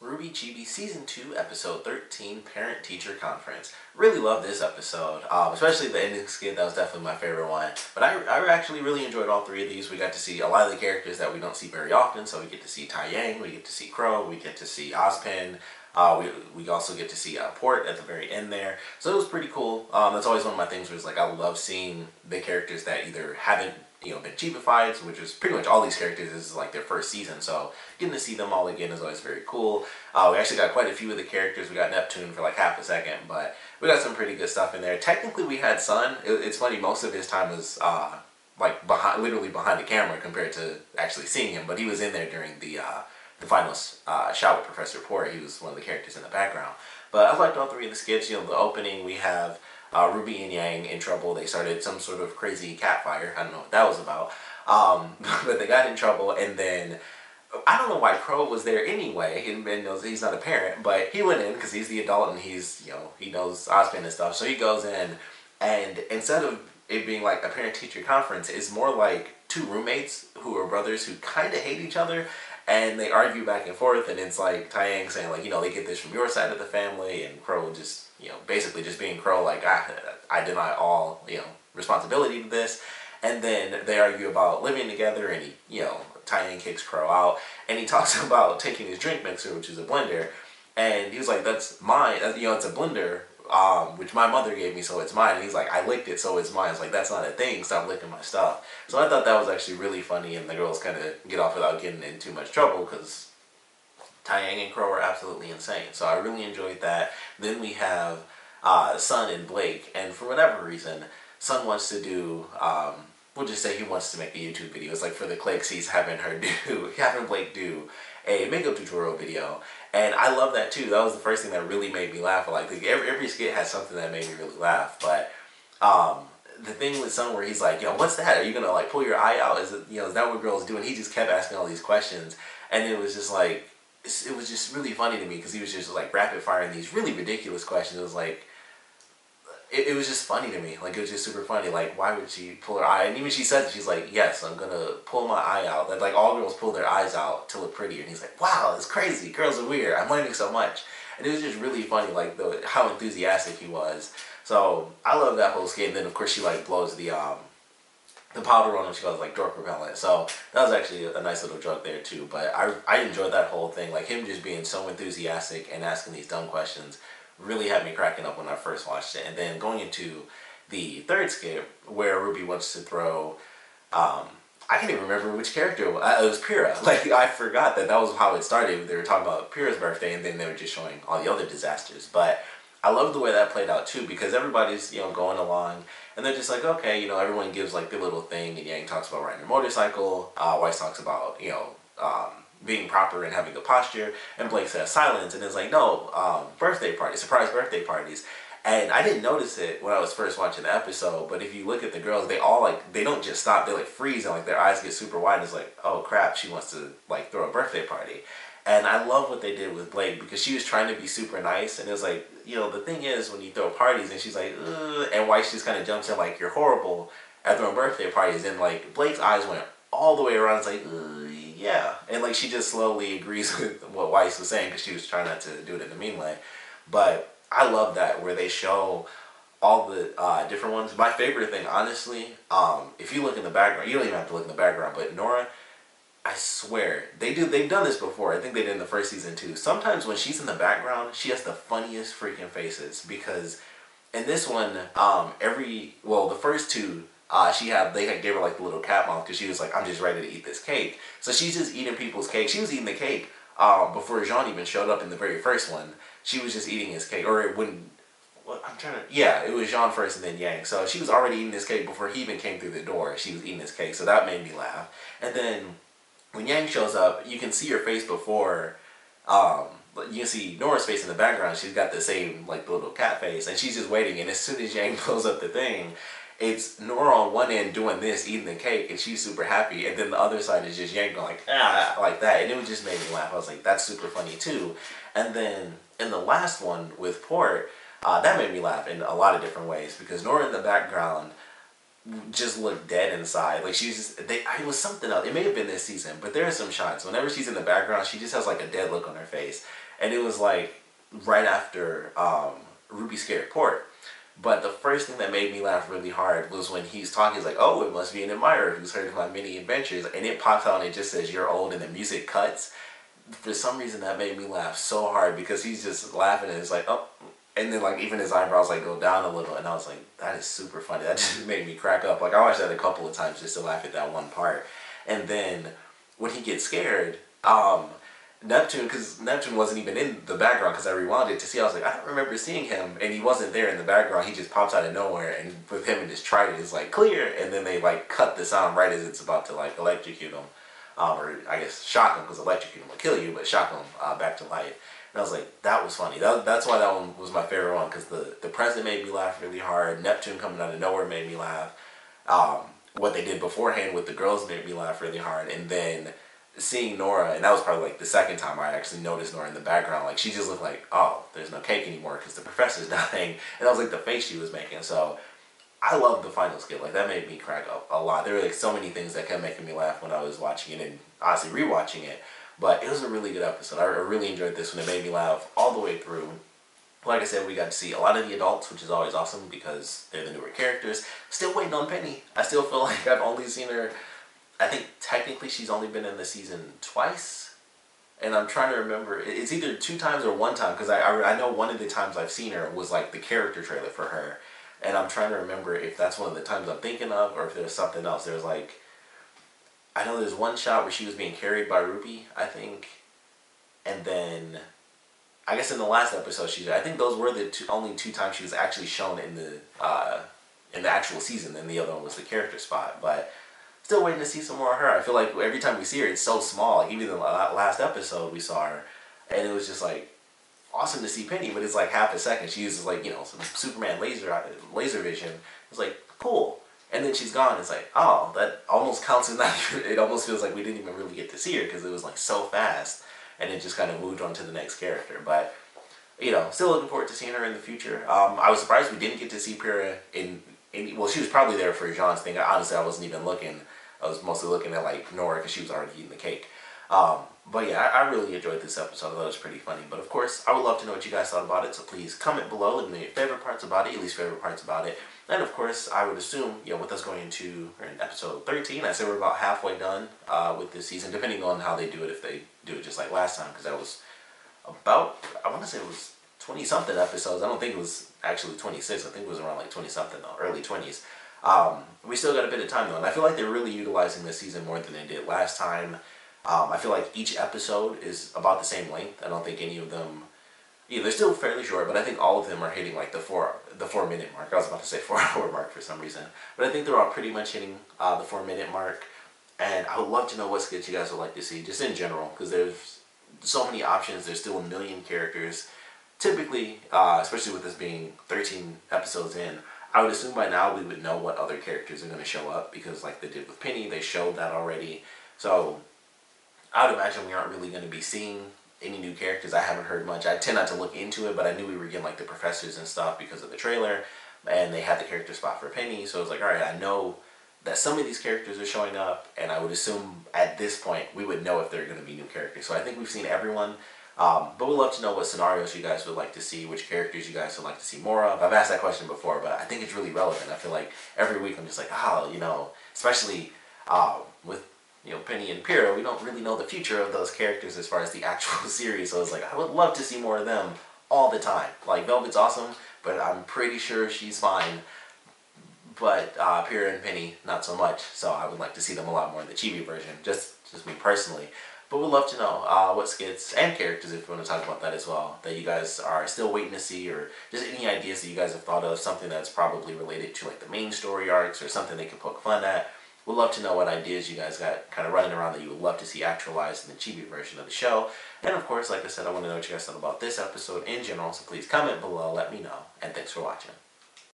RWBY Chibi Season 2, Episode 13, Parent-Teacher Conference. Really love this episode, especially the ending skit. That was definitely my favorite one. But I actually really enjoyed all three of these. We got to see a lot of the characters that we don't see very often. So we get to see Taeyang, we get to see Crow, we get to see Ozpin. We also get to see Port at the very end there. So it was pretty cool. That's always one of my things where it's like I love seeing the characters that either haven't been Chibified, which is pretty much all these characters. This is like their first season, so getting to see them all again is always very cool. We actually got quite a few of the characters. We got Neptune for like half a second, but we got some pretty good stuff in there. Technically, we had Sun. It's funny, most of his time was like literally behind the camera compared to actually seeing him, but he was in there during the final shot with Professor Port. He was one of the characters in the background. But I liked all three of the skits. The opening, we have RWBY and Yang in trouble. They started some sort of crazy cat fire. I don't know what that was about. But they got in trouble, and then I don't know why Crow was there anyway. He knows he's not a parent, but he went in because he's the adult and he's he knows Ozpin and stuff. So he goes in, and instead of it being like a parent-teacher conference, it's more like two roommates who are brothers who kind of hate each other. And they argue back and forth, and it's like Taeyang saying like, they get this from your side of the family, and Crow just, basically just being Crow, like, I deny all, responsibility to this. And then they argue about living together, and Taeyang kicks Crow out, and he talks about taking his drink mixer, which is a blender, and he was like, that's mine, it's a blender, which my mother gave me, so it's mine. And he's like, I licked it, so it's mine. It's like, that's not a thing, stop licking my stuff. So I thought that was actually really funny, and the girls kind of get off without getting in too much trouble, because Taeyang and Crow are absolutely insane. So I really enjoyed that. Then we have Sun and Blake, and for whatever reason, Sun wants to do, we'll just say he wants to make a YouTube video. It's like for the clicks, he's having Blake do a makeup tutorial video, and I love that too. That was the first thing that really made me laugh. Like every skit has something that made me really laugh. But the thing with Sun where he's like, what's that? Are you gonna like pull your eye out? Is it is that what girls do? And he just kept asking all these questions, and it was just like it was just really funny to me because he was just like rapid firing these really ridiculous questions. It was like it was just funny to me. Like, it was just super funny. Like, why would she pull her eye? And even she said, she's like, yes, I'm going to pull my eye out. Like, all girls pull their eyes out to look prettier. And he's like, wow, that's crazy. Girls are weird. I'm learning so much. And it was just really funny, like, how enthusiastic he was. So, I love that whole skit. And then, of course, she, like, blows the powder on him. She goes, like, drug repellent. So, that was actually a nice little joke there, too. But I enjoyed that whole thing. Like, him just being so enthusiastic and asking these dumb questions really had me cracking up when I first watched it. And then going into the third skit where RWBY wants to throw, I can't even remember which character it was. It was Pyrrha. Like, I forgot that was how it started. They were talking about Pyrrha's birthday, and then they were just showing all the other disasters. But I love the way that played out too, because everybody's going along, and they're just like, okay, everyone gives like their little thing, and Yang talks about riding a motorcycle, Weiss talks about being proper and having a posture, and Blake says silence, and it's like, no, birthday parties, surprise birthday parties. And I didn't notice it when I was first watching the episode, but if you look at the girls, they all they don't just stop, they like freeze, and like their eyes get super wide, and it's like, oh crap, she wants to like throw a birthday party. And I love what they did with Blake, because she was trying to be super nice, and it was like, the thing is, when you throw parties, and she's like, ugh, and Weiss just kind of jumps in like, you're horrible at throwing birthday parties, and like Blake's eyes went all the way around. It's like, yeah, and like she just slowly agrees with what Weiss was saying, because she was trying not to do it in a mean way. But I love that where they show all the different ones. My favorite thing, honestly, if you look in the background, you don't even have to look in the background, but Nora, I swear, they've done this before. I think they did in the first season too. Sometimes when she's in the background, she has the funniest freaking faces, because in this one, the first two, they gave her like the little cat mouth, because she was like, I'm just ready to eat this cake. So she's just eating people's cake. She was eating the cake before Jean even showed up in the very first one. She was just eating his cake, or it wouldn't. It was Jean first and then Yang. So she was already eating this cake before he even came through the door. She was eating his cake, so that made me laugh. And then when Yang shows up, you can see her face before. You can see Nora's face in the background. She's got the same like little cat face, and she's just waiting. And as soon as Yang blows up the thing, it's Nora on one end doing this, eating the cake, and she's super happy, and then the other side is just Yang going like, ah, like that, and it just made me laugh. I was like, that's super funny too. And then in the last one with Port, that made me laugh in a lot of different ways, because Nora in the background, just looked dead inside. Like, she was just, it was something else. It may have been this season, but there are some shots. Whenever she's in the background, she just has like a dead look on her face. And it was like right after Ruby scared Port. But the first thing that made me laugh really hard was when he's talking. He's like, "Oh, it must be an admirer who's heard of my many adventures." And it pops out and it just says, "You're old," and the music cuts. For some reason, that made me laugh so hard because he's just laughing and it's like, "Oh," and then like even his eyebrows like go down a little, and I was like, that is super funny. That just made me crack up. Like, I watched that a couple of times just to laugh at that one part. And then when he gets scared, Neptune, because Neptune wasn't even in the background because I rewound it to see, I was like, I don't remember seeing him, and he wasn't there in the background. He just pops out of nowhere, and with him and his trident, it's like, clear, and then they like cut the sound right as it's about to like electrocute him, or I guess shock him, because electrocute him will kill you, but shock him back to life. And I was like, that was funny. That's why that one was my favorite one, because the present made me laugh really hard. Neptune coming out of nowhere made me laugh. What they did beforehand with the girls made me laugh really hard, and then seeing Nora, and that was probably like the second time I actually noticed Nora in the background. Like, she just looked like, oh, there's no cake anymore because the professor's dying, and that was like the face she was making. So I loved the final skit. Like, that made me crack up a lot. There were like so many things that kept making me laugh when I was watching it, and honestly rewatching it. But it was a really good episode. I really enjoyed this one. It made me laugh all the way through. Like I said, we got to see a lot of the adults, which is always awesome because they're the newer characters. Still waiting on Penny. I still feel like I've only seen her, I think technically she's only been in the season twice. And I'm trying to remember, it's either 2 times or 1 time, because I know one of the times I've seen her was like the character trailer for her. And I'm trying to remember if that's one of the times I'm thinking of, or if there's something else. There's like, I know there's one shot where she was being carried by RWBY, I think. And then, I guess in the last episode, I think those were the only 2 times she was actually shown in the actual season. And the other one was the character spot. But still waiting to see some more of her. I feel like every time we see her, it's so small. Like, even in the last episode, we saw her, and it was just like awesome to see Penny. But it's like half a second. She uses like, you know, some Superman laser vision. It's like cool, and then she's gone. It's like, oh, that almost counts as that. It almost feels like we didn't even really get to see her because it was like so fast, and it just kind of moved on to the next character. But you know, still looking forward to seeing her in the future. I was surprised we didn't get to see Pyrrha in well, she was probably there for Jean's thing. Honestly, I wasn't even looking. I was mostly looking at like Nora because she was already eating the cake. But yeah, I really enjoyed this episode. I thought it was pretty funny. But of course, I would love to know what you guys thought about it. So please comment below. Let me know your favorite parts about it, your least favorite parts about it. And of course, I would assume, you know, with us going into episode 13, I say we're about halfway done with this season, depending on how they do it. If they do it just like last time, because that was about, I want to say it was 20-something episodes. I don't think it was actually 26. I think it was around like 20-something, though, early 20s. We still got a bit of time though, and I feel like they're really utilizing this season more than they did last time. I feel like each episode is about the same length. I don't think any of them, yeah, they're still fairly short, but I think all of them are hitting like the 4-minute mark. I was about to say 4-hour mark for some reason, but I think they're all pretty much hitting the 4-minute mark. And I would love to know what skits you guys would like to see, just in general, because there's so many options. There's still a million characters. Typically, especially with this being 13 episodes in, I would assume by now we would know what other characters are going to show up, because like they did with Penny, they showed that already. So I would imagine we aren't really going to be seeing any new characters. I haven't heard much. I tend not to look into it, but I knew we were getting like the professors and stuff because of the trailer, and they had the character spot for Penny. So I was like, alright, I know that some of these characters are showing up, and I would assume at this point we would know if they're going to be new characters. So I think we've seen everyone. But we'd love to know what scenarios you guys would like to see, which characters you guys would like to see more of. I've asked that question before, but I think it's really relevant. I feel like every week I'm just like, you know, especially with, you know, Penny and Pyrrha, we don't really know the future of those characters as far as the actual series. So it's like, I would love to see more of them all the time. Like, Velvet's awesome, but I'm pretty sure she's fine. But Pyrrha and Penny, not so much. So I would like to see them a lot more in the Chibi version, just me personally. But we'd love to know what skits and characters, if you want to talk about that as well, that you guys are still waiting to see, or just any ideas that you guys have thought of, something that's probably related to like the main story arcs or something they can poke fun at. We'd love to know what ideas you guys got kind of running around that you would love to see actualized in the Chibi version of the show. And of course, like I said, I want to know what you guys thought about this episode in general, so please comment below, let me know, and thanks for watching.